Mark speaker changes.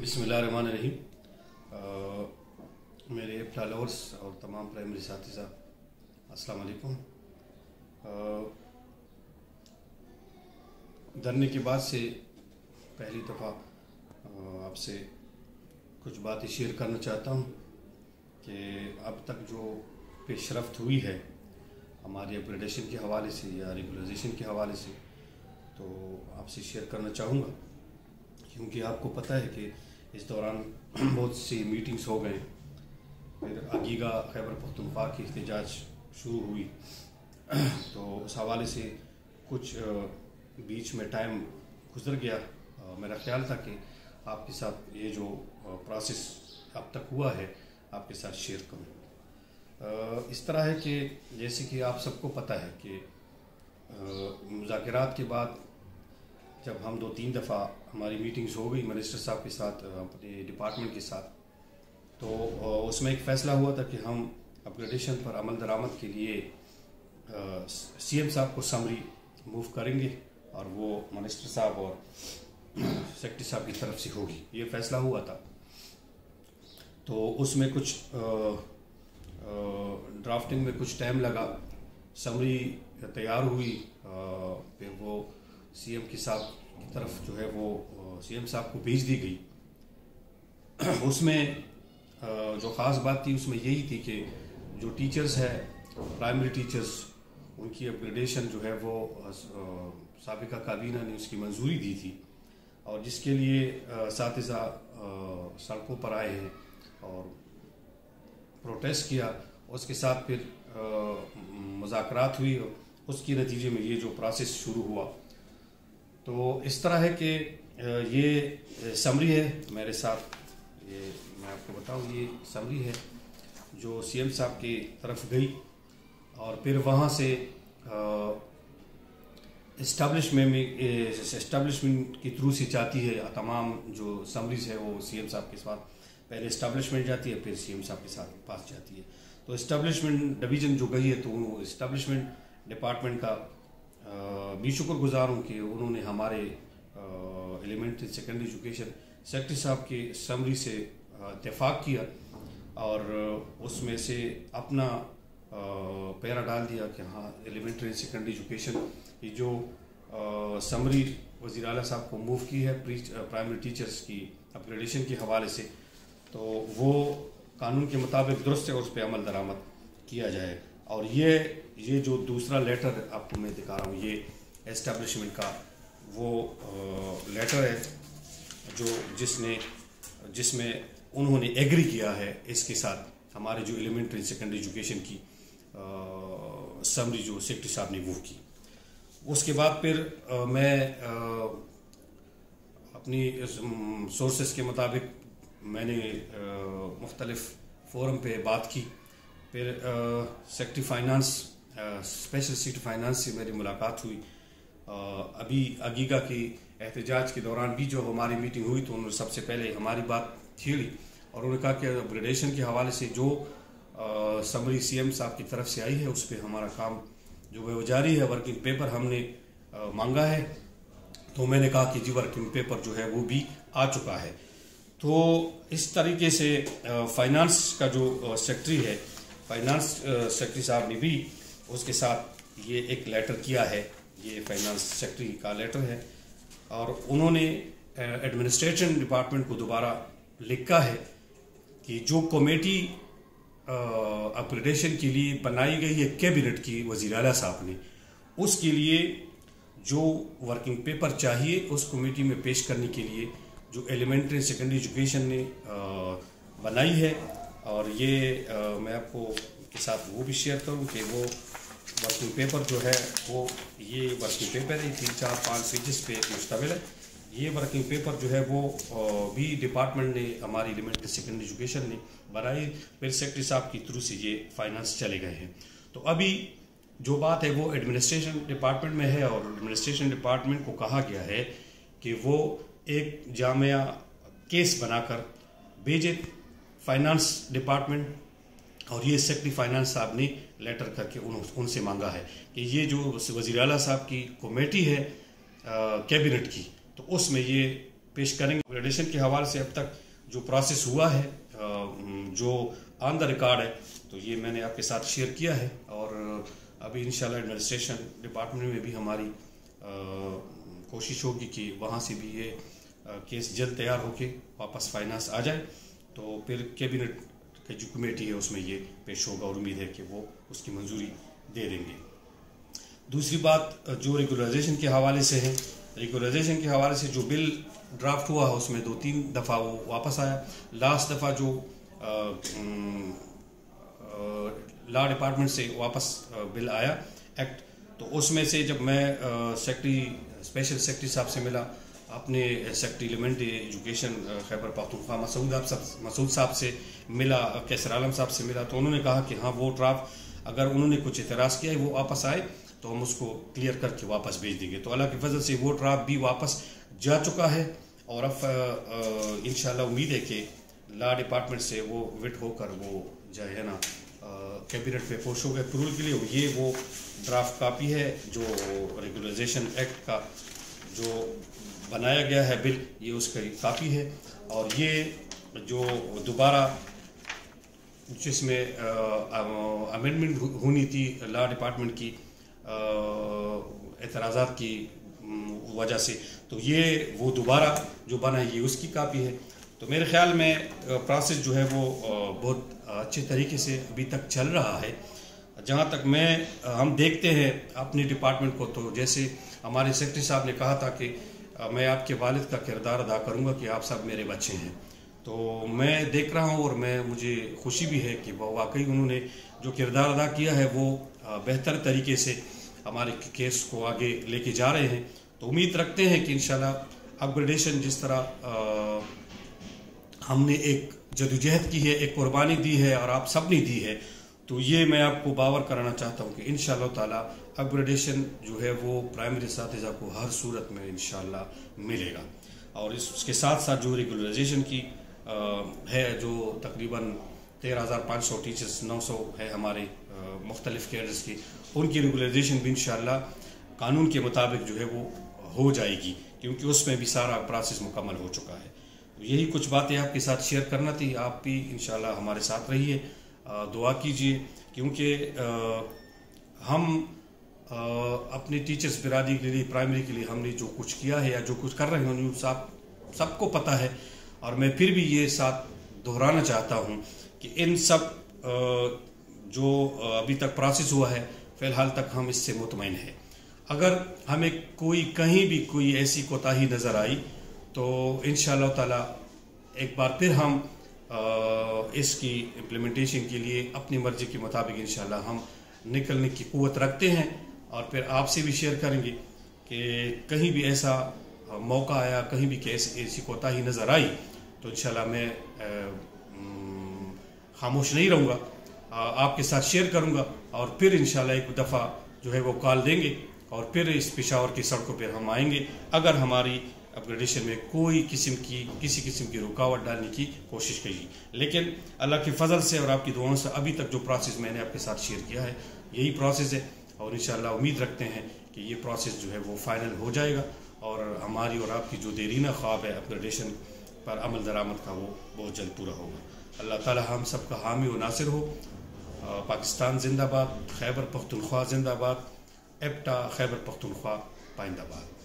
Speaker 1: बिस्मिल्लाहिर्रहमानिर्रहीम। मेरे फॉलोअर्स और तमाम प्राइमरी साथीज़ा अस्सलाम वालेकुम। धरने के बाद से पहली दफ़ा आपसे कुछ बातें शेयर करना चाहता हूँ कि अब तक जो पेशरफ्त हुई है हमारी अपग्रेडेशन के हवाले से या रेगुलराइजेशन के हवाले से, तो आपसे शेयर करना चाहूँगा, क्योंकि आपको पता है कि इस दौरान बहुत सी मीटिंग्स हो गए। फिर आगीगा खैबर पख्तूनख्वा की एहतजाज शुरू हुई, तो उस हवाले से कुछ बीच में टाइम गुजर गया। मेरा ख्याल था कि आपके साथ ये जो प्रोसेस अब तक हुआ है आपके साथ शेयर करूँ। इस तरह है कि जैसे कि आप सबको पता है कि मुज़ाकरात के बाद जब हम 2-3 दफ़ा हमारी मीटिंग्स हो गई मिनिस्टर साहब के साथ, अपने डिपार्टमेंट के साथ, तो उसमें एक फ़ैसला हुआ था कि हम अपग्रेडेशन पर अमल दरामद के लिए सीएम साहब को समरी मूव करेंगे और वो मिनिस्टर साहब और सेक्रेटरी साहब की तरफ से होगी। ये फ़ैसला हुआ था। तो उसमें कुछ ड्राफ्टिंग में कुछ टाइम लगा, समरी तैयार हुई, फिर वो सीएम के साहब की तरफ जो है वो सीएम साहब को भेज दी गई। उसमें जो ख़ास बात थी उसमें यही थी कि जो टीचर्स है, प्राइमरी टीचर्स, उनकी अपग्रेडेशन जो है वो साबिका काबीना ने उसकी मंजूरी दी थी, और जिसके लिए साथिज़ा सड़कों पर आए हैं और प्रोटेस्ट किया। उसके साथ फिर मुज़ाकरात हुई, उसके नतीजे में ये जो प्रोसेस शुरू हुआ। तो इस तरह है कि ये समरी है मेरे साथ, ये मैं आपको बताऊं, ये समरी है जो सीएम साहब की तरफ गई और फिर वहाँ से इस्टेब्लिशमेंट के थ्रू से जाती है। तमाम जो समरीज है वो सीएम साहब के साथ पहले इस्टेब्लिशमेंट जाती है, फिर सीएम साहब के साथ पास जाती है। तो इस्टेब्लिशमेंट डिवीज़न जो गई है, तो इस्टेब्लिशमेंट डिपार्टमेंट का भी शुक्रगुजार हूँ कि उन्होंने हमारे एलिमेंट्री सेकेंडरी एजुकेशन सेक्रेटरी साहब की समरी से इत्तेफाक किया और उसमें से अपना पैरा डाल दिया कि हाँ, एलिमेंट्री सेकेंडरी एजुकेशन की जो समरी वज़ीर आला साहब को मूव की है प्राइमरी टीचर्स की अपग्रेडेशन के हवाले से, तो वो कानून के मुताबिक दुरुस्त है, उस पर अमल दरामद किया जाए। और ये जो दूसरा लेटर आपको मैं दिखा रहा हूँ, ये एस्टेब्लिशमेंट का वो लेटर है जिसमें उन्होंने एग्री किया है इसके साथ हमारे जो एलिमेंट्री सेकेंडरी एजुकेशन की समरी जो सेक्रेटरी साहब ने मूव की। उसके बाद फिर मैं अपनी सोर्सेस के मुताबिक मैंने मुख्तलिफ फोरम पे बात की। फिर secretary finance, special secretary finance से मेरी मुलाकात हुई। अभी आगीगा की एहतजाज के दौरान भी जो हमारी मीटिंग हुई, तो उन्होंने सबसे पहले हमारी बात छेड़ी और उन्होंने कहा कि अपग्रेडेशन के हवाले से जो समरी सीएम साहब की तरफ से आई है उस पर हमारा काम जो है वो जारी है। वर्किंग पेपर हमने मांगा है, तो मैंने कहा कि जी वर्किंग पेपर जो है वो भी आ चुका है। तो इस तरीके से फाइनेंस का जो सेक्रेटरी है, फाइनेंस सेक्रेटरी साहब ने भी उसके साथ ये एक लेटर किया है। ये फाइनेंस सेक्रेटरी का लेटर है और उन्होंने एडमिनिस्ट्रेशन डिपार्टमेंट को दोबारा लिखा है कि जो कमेटी अपग्रेडेशन के लिए बनाई गई है कैबिनेट की वज़ीर आला साहब ने, उसके लिए जो वर्किंग पेपर चाहिए उस कमेटी में पेश करने के लिए जो एलिमेंट्री सेकेंडरी एजुकेशन ने बनाई है। और ये मैं आपको के साथ वो भी शेयर करूं कि वो वर्किंग पेपर जो है वो ये वर्किंग पेपर है, 3-4-5 पेजेस पे मुश्तमिल है। ये वर्किंग पेपर जो है वो भी डिपार्टमेंट ने, हमारी एलिमेंट्री सेकेंडरी एजुकेशन ने बनाई, फिर सेक्रेटरी साहब की थ्रू से ये फाइनेंस चले गए हैं। तो अभी जो बात है वो एडमिनिस्ट्रेशन डिपार्टमेंट में है और एडमिनिस्ट्रेशन डिपार्टमेंट को कहा गया है कि वो एक जामिया केस बनाकर भेजे फाइनेंस डिपार्टमेंट, और ये सेक्रेटरी फाइनेंस साहब ने लेटर करके उनसे मांगा है कि ये जो वज़ीर आला साहब की कमेटी है कैबिनेट की, तो उसमें ये पेश करेंगे। अपग्रेडेशन के हवाले से अब तक जो प्रोसेस हुआ है, जो ऑन द रिकॉर्ड है, तो ये मैंने आपके साथ शेयर किया है। और अभी इंशाल्लाह एडमिनिस्ट्रेशन डिपार्टमेंट में भी हमारी कोशिश होगी कि वहाँ से भी ये केस जल्द तैयार होके वापस फाइनेंस आ जाए, तो फिर कैबिनेट की जो कमेटी है उसमें ये पेश होगा और उम्मीद है कि वो उसकी मंजूरी दे देंगे। दूसरी बात जो रेगुलराइजेशन के हवाले से है, रेगुलराइजेशन के हवाले से जो बिल ड्राफ्ट हुआ है उसमें 2-3 दफ़ा वो वापस आया। लास्ट दफ़ा जो लॉ डिपार्टमेंट से वापस बिल आया एक्ट, तो उसमें से जब मैं स्पेशल सेक्रेटरी साहब से मिला, अपने secretary elementary education Khyber Pakhtunkhwa Masood साहब से मिला, कैसर आलम साहब से मिला, तो उन्होंने कहा कि हाँ वो ड्राफ्ट अगर उन्होंने कुछ इतराज़ किया है वो वापस आए तो हम उसको क्लियर करके वापस भेज देंगे। तो अल्लाह की फजल से वो ड्राफ्ट भी वापस जा चुका है और अब इंशाल्लाह उम्मीद है कि लॉ डिपार्टमेंट से वो विट होकर वो जो है ना कैबिनेट पे पेश होगा अप्रूवल के लिए। ये वो ड्राफ्ट कापी है जो रेगुलराइजेशन एक्ट का जो बनाया गया है बिल, ये उसकी कापी है। और ये जो दोबारा जिसमें अमेंडमेंट होनी थी लॉ डिपार्टमेंट की एतराज़ात की वजह से, तो ये वो दोबारा जो बना है ये उसकी कापी है। तो मेरे ख्याल में प्रोसेस जो है वो बहुत अच्छे तरीके से अभी तक चल रहा है। जहाँ तक हम देखते हैं अपने डिपार्टमेंट को, तो जैसे हमारे सेक्रेटरी साहब ने कहा था कि मैं आपके वालिद का किरदार अदा करूँगा कि आप सब मेरे बच्चे हैं, तो मैं देख रहा हूँ और मुझे खुशी भी है कि वाकई उन्होंने जो किरदार अदा किया है वो बेहतर तरीके से हमारे केस को आगे लेके जा रहे हैं। तो उम्मीद रखते हैं कि इंशाल्लाह अपग्रेडेशन जिस तरह हमने एक जदोजहद की है, एक कुर्बानी दी है और आप सब ने दी है, तो ये मैं आपको बावर कराना चाहता हूँ कि इंशाल्लाह ताला अपग्रेडेशन जो है वो प्राइमरी असातिज़ा को हर सूरत में इंशाल्लाह मिलेगा। और इसके साथ साथ जो रेगुलराइजेशन की है, जो तकरीबन 13,500 टीचर्स 900 है हमारे मुख्तलिफ कैडर्स की, उनकी रेगुलराइजेशन भी इंशाल्लाह कानून के मुताबिक जो है वो हो जाएगी, क्योंकि उसमें भी सारा प्रोसेस मुकम्मल हो चुका है। तो यही कुछ बातें आपके साथ शेयर करना थी। आप भी इंशाल्लाह हमारे साथ रहिए, दुआ कीजिए, क्योंकि हम अपने टीचर्स बिरादरी के लिए, प्राइमरी के लिए हमने जो कुछ किया है या जो कुछ कर रहे हैं सबको पता है। और मैं फिर भी ये साथ दोहराना चाहता हूँ कि इन सब जो अभी तक प्रोसेस हुआ है फ़िलहाल तक हम इससे मुतमईन हैं। अगर हमें कहीं भी कोई ऐसी कोताही नज़र आई तो इंशाअल्लाह ताला एक बार फिर हम इसकी इम्प्लीमेंटेशन के लिए अपनी मर्जी के मुताबिक इंशाअल्लाह हम निकलने की क़ुव्वत रखते हैं। और फिर आपसे भी शेयर करेंगे कि कहीं भी ऐसा मौका आया, कहीं भी ऐसी कोताही नज़र आई तो इंशाअल्लाह मैं खामोश नहीं रहूँगा, आपके साथ शेयर करूँगा। और फिर इंशाअल्लाह एक दफ़ा जो है वो कॉल देंगे और फिर इस पेशावर की सड़कों पर हम आएंगे अगर हमारी अपग्रेडेशन में किसी किस्म की रुकावट डालने की कोशिश की। लेकिन अल्लाह के फजल से और आपकी दुआओं से अभी तक जो प्रोसेस मैंने आपके साथ शेयर किया है यही प्रोसेस है, और इंशाअल्लाह उम्मीद रखते हैं कि ये प्रोसेस जो है वो फाइनल हो जाएगा और हमारी और आपकी जो देरीना ख्वाब है अपग्रेडेशन पर अमल दरामद का वो बहुत जल्द पूरा होगा। अल्लाह ताला हम सब का हामी व नासिर हो। पाकिस्तान जिंदाबाद, खैबर पख्तूनख्वा जिंदाबाद, एप्टा खैबर पख्तूनख्वा पाइंदाबाद।